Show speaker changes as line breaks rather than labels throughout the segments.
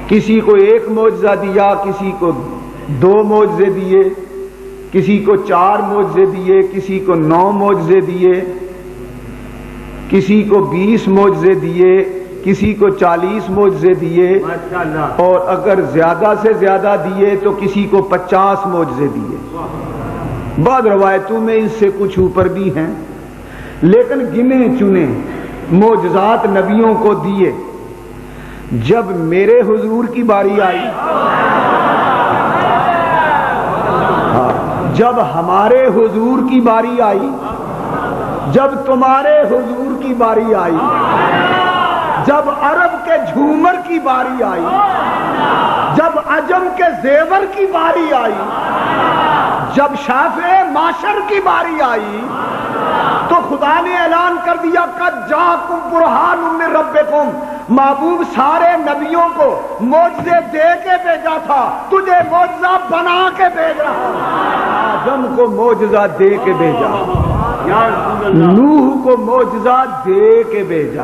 کسی کو ایک معجزہ دیا، کسی کو 2 معجزے دیے، کسی کو 4 معجزے دیے، کسی کو 9 معجزے دیے، کسی کو 20 معجزے دیے، کسی کو 40 معجزے دیے، اور اگر زیادہ سے زیادہ دیے تو کسی کو 50 معجزے دیے۔ بعض روایتوں میں اس سے کچھ اوپر بھی ہیں، لیکن گنے چنے معجزات نبیوں کو دیے۔ جب میرے حضور کی باری آئی، جب ہمارے حضور کی باری آئی، جب تمہارے حضور کی باری آئی، جب عرب کے جھومر کی باری آئی، جب عجم کے زیور کی باری آئی، جب شافع معاشر کی باری آئی، تو خدا نے اعلان کر دیا قد جاءکم برہان من ربکم۔ محبوب سارے نبیوں کو معجزے دے کے بھیجا تھا، تجھے معجزہ بنا کے بھیج رہا ہوں۔ آدم کو معجزہ دے کے بھیجا، نوح کو معجزہ دے کے بھیجا،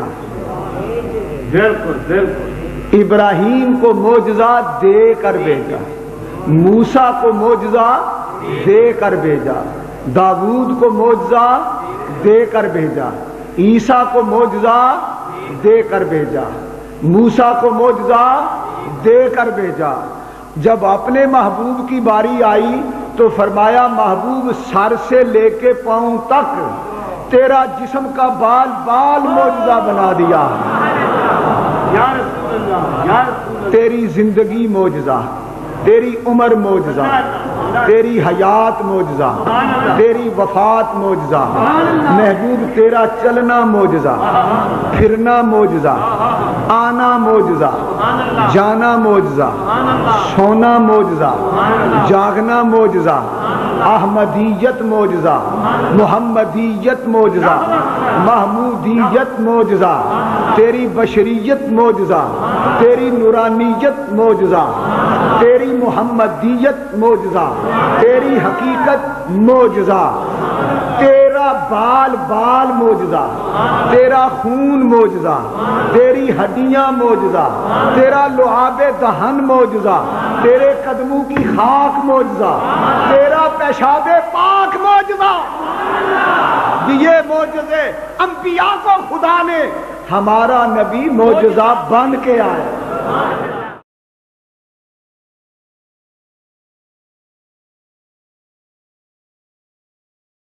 ابراہیم کو معجزہ دے کر بھیجا، موسیٰ کو معجزہ دے کر بھیجا، داؤد کو معجزہ دے کر بھیجا، عیسیٰ کو معجزہ دے کر بھیجا، موسیٰ کو معجزہ دے کر بھیجا۔ جب اپنے محبوب کی باری آئی تو فرمایا محبوب سر سے لے کے پاؤں تک تیرا جسم کا بال بال معجزہ بنا دیا، تیری زندگی معجزہ، تیری عمر معجزہ، تیری حیات معجزہ، تیری وفات معجزہ، محبوب تیرا چلنا معجزہ، پھرنا معجزہ، آنا معجزہ، جانا معجزہ، سونا معجزہ، جاگنا معجزہ، احمدیت معجزہ، محمدیت معجزہ، محمودیت معجزہ، تیری بشریت معجزہ، تیری نورانیت معجزہ، تیری محمدیت معجزہ، تیری حقیقت معجزہ، تیرا بال بال معجزہ، تیرا خون معجزہ، تیری ہڈیاں معجزہ، تیرا لعاب دہن معجزہ، تیرے قدموں کی خاک معجزہ، تیرا پیشاب پاک معجزہ۔ یہ معجزے انبیاء کو خدا نے، ہمارا نبی معجزہ بن کے آیا۔